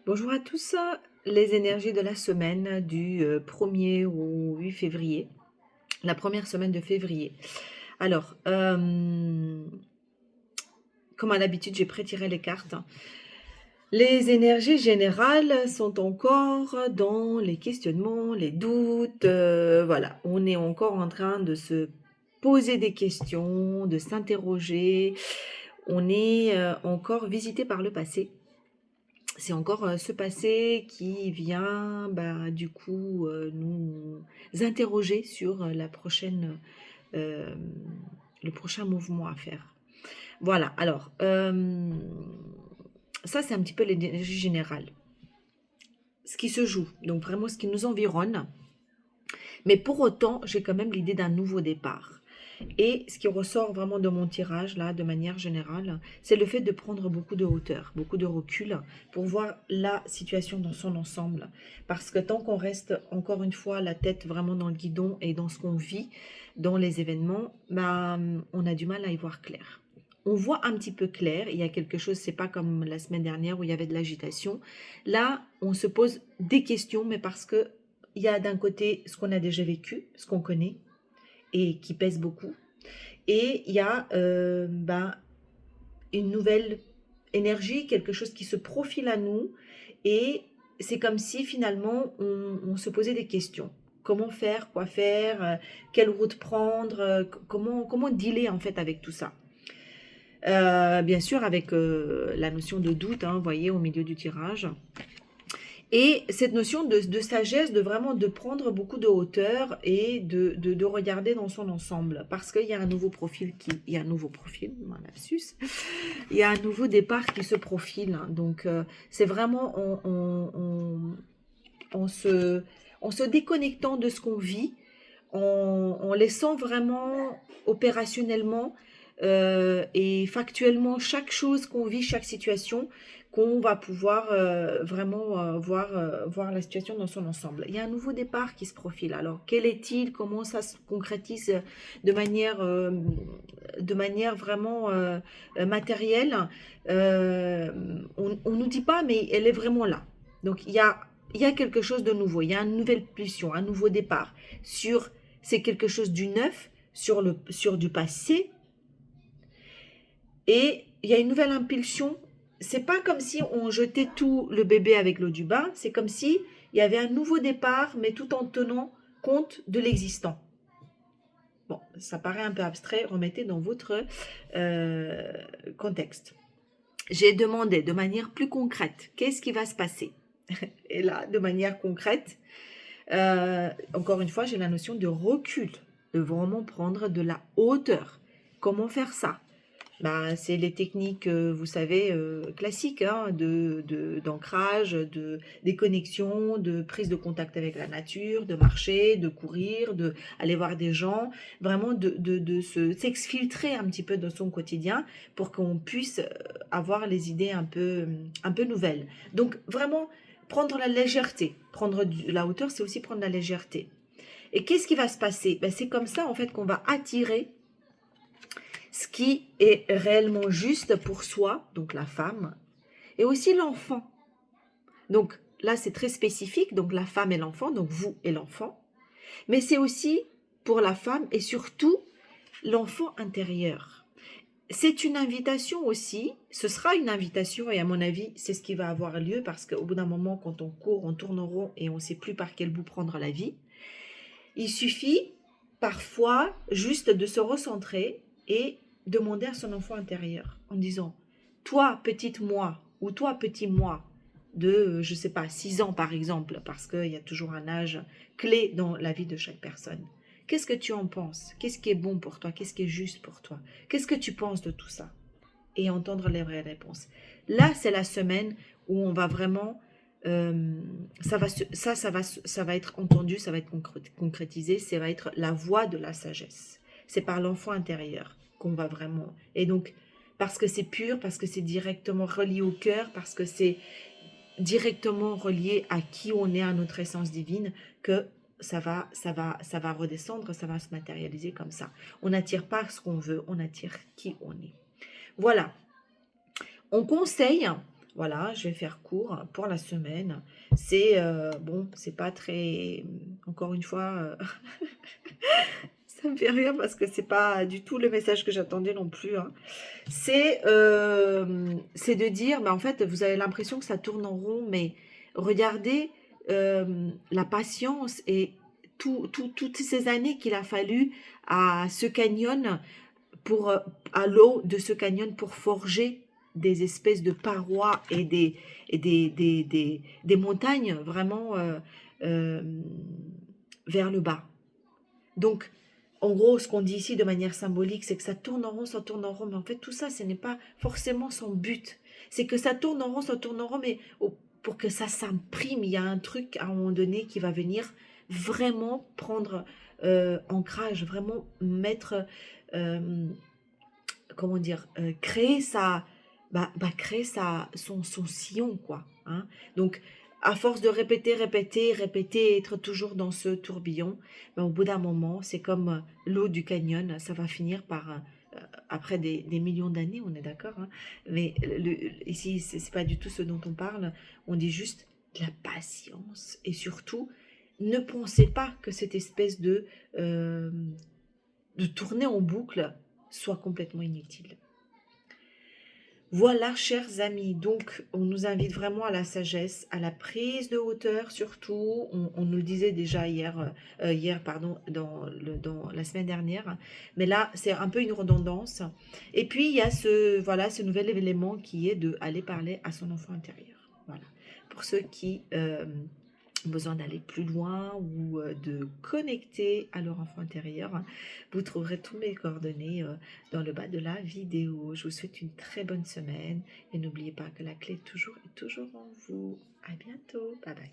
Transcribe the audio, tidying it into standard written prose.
Bonjour à tous, les énergies de la semaine du 1er au 8 février, la première semaine de février. Alors, comme à l'habitude, j'ai pré-tiré les cartes. Les énergies générales sont encore dans les questionnements, les doutes, voilà. On est encore en train de se poser des questions, de s'interroger. On est encore visité par le passé. C'est encore ce passé qui vient, bah, du coup, nous interroger sur la prochaine, euh, le prochain mouvement à faire. Voilà, alors, ça c'est un petit peu l'énergie générale. Ce qui se joue, donc vraiment ce qui nous environne. Mais pour autant, j'ai quand même l'idée d'un nouveau départ. Et ce qui ressort vraiment de mon tirage, là, de manière générale, c'est le fait de prendre beaucoup de hauteur, beaucoup de recul pour voir la situation dans son ensemble. Parce que tant qu'on reste, encore une fois, la tête vraiment dans le guidon et dans ce qu'on vit, dans les événements, bah, on a du mal à y voir clair. On voit un petit peu clair, il y a quelque chose, c'est pas comme la semaine dernière où il y avait de l'agitation. Là, on se pose des questions, mais parce que il y a d'un côté ce qu'on a déjà vécu, ce qu'on connaît, et qui pèse beaucoup. Et il y a une nouvelle énergie, quelque chose qui se profile à nous. Et c'est comme si finalement on se posait des questions. Comment faire, quoi faire, quelle route prendre, comment dealer en fait avec tout ça. Bien sûr avec la notion de doute, hein, vous voyez, au milieu du tirage. Et cette notion de sagesse, de vraiment de prendre beaucoup de hauteur et de regarder dans son ensemble. Parce qu'il y a un nouveau profil il y a un nouveau profil, un lapsus, il y a un nouveau départ qui se profile. Donc, c'est vraiment en se déconnectant de ce qu'on vit, en laissant vraiment opérationnellement et factuellement chaque chose qu'on vit, chaque situation, qu'on va pouvoir vraiment voir la situation dans son ensemble. Il y a un nouveau départ qui se profile. Alors, quel est-il? Comment ça se concrétise de manière vraiment matérielle? On ne nous dit pas, mais elle est vraiment là. Donc, il y a quelque chose de nouveau, il y a une nouvelle pulsion, un nouveau départ. C'est quelque chose du neuf, sur du passé, et il y a une nouvelle impulsion. C'est pas comme si on jetait tout le bébé avec l'eau du bain, c'est comme si il y avait un nouveau départ, mais tout en tenant compte de l'existant. Bon, ça paraît un peu abstrait, remettez dans votre euh, contexte. J'ai demandé de manière plus concrète, qu'est-ce qui va se passer? Et là, de manière concrète, encore une fois, j'ai la notion de recul, de vraiment prendre de la hauteur. Comment faire ça? Ben, c'est les techniques, vous savez, classiques, hein, d'ancrage, des connexions, de prise de contact avec la nature, de marcher, de courir, d'aller voir des gens, vraiment s'exfiltrer un petit peu dans son quotidien pour qu'on puisse avoir les idées un peu nouvelles. Donc, vraiment, prendre la légèreté. Prendre la hauteur, c'est aussi prendre la légèreté. Et qu'est-ce qui va se passer? Ben, c'est comme ça, en fait, qu'on va attirer ce qui est réellement juste pour soi, donc la femme, et aussi l'enfant. Donc là, c'est très spécifique, donc la femme et l'enfant, donc vous et l'enfant, mais c'est aussi pour la femme et surtout l'enfant intérieur. C'est une invitation aussi, ce sera une invitation et à mon avis, c'est ce qui va avoir lieu parce qu'au bout d'un moment, quand on court, on tourne en rond et on ne sait plus par quel bout prendre la vie, il suffit parfois juste de se recentrer et demander à son enfant intérieur en disant, toi petite moi ou toi petit moi de, je ne sais pas, 6 ans par exemple, parce qu'il y a toujours un âge clé dans la vie de chaque personne. Qu'est-ce que tu en penses? Qu'est-ce qui est bon pour toi? Qu'est-ce qui est juste pour toi? Qu'est-ce que tu penses de tout ça? Et entendre les vraies réponses. Là, c'est la semaine où on va vraiment ça va être entendu, ça va être concrétisé, ça va être la voix de la sagesse. C'est par l'enfant intérieur qu'on va vraiment. Et donc, parce que c'est pur, parce que c'est directement relié au cœur, parce que c'est directement relié à qui on est, à notre essence divine, que ça va redescendre, ça va se matérialiser comme ça. On n'attire pas ce qu'on veut, on attire qui on est. Voilà. On conseille Voilà, je vais faire court pour la semaine. C'est bon, c'est pas très. Encore une fois, ça me fait rire parce que c'est pas du tout le message que j'attendais non plus, hein. C'est de dire, mais en fait, vous avez l'impression que ça tourne en rond, mais regardez la patience et toutes ces années qu'il a fallu à ce canyon pour à l'eau de ce canyon pour forger des espèces de parois et des montagnes vraiment euh, vers le bas. Donc, en gros, ce qu'on dit ici de manière symbolique, c'est que ça tourne en rond, mais en fait, tout ça, ce n'est pas forcément son but. C'est que ça tourne en rond, ça tourne en rond, mais pour que ça s'imprime, il y a un truc à un moment donné qui va venir vraiment prendre ancrage, vraiment mettre, euh, comment dire, créer son sillon, quoi. Hein. Donc, à force de répéter, répéter, répéter, être toujours dans ce tourbillon, ben, au bout d'un moment, c'est comme l'eau du canyon, ça va finir par, après des millions d'années, on est d'accord, hein, mais ici, c'est pas du tout ce dont on parle, on dit juste de la patience, et surtout, ne pensez pas que cette espèce de tourner en boucle soit complètement inutile. Voilà, chers amis, donc on nous invite vraiment à la sagesse, à la prise de hauteur surtout. On nous le disait déjà hier pardon, dans la semaine dernière, mais là c'est un peu une redondance. Et puis il y a ce nouvel élément qui est de aller parler à son enfant intérieur. Voilà, pour ceux qui besoin d'aller plus loin ou de connecter à leur enfant intérieur, vous trouverez tous mes coordonnées dans le bas de la vidéo. Je vous souhaite une très bonne semaine et n'oubliez pas que la clé est toujours en vous. À bientôt. Bye bye.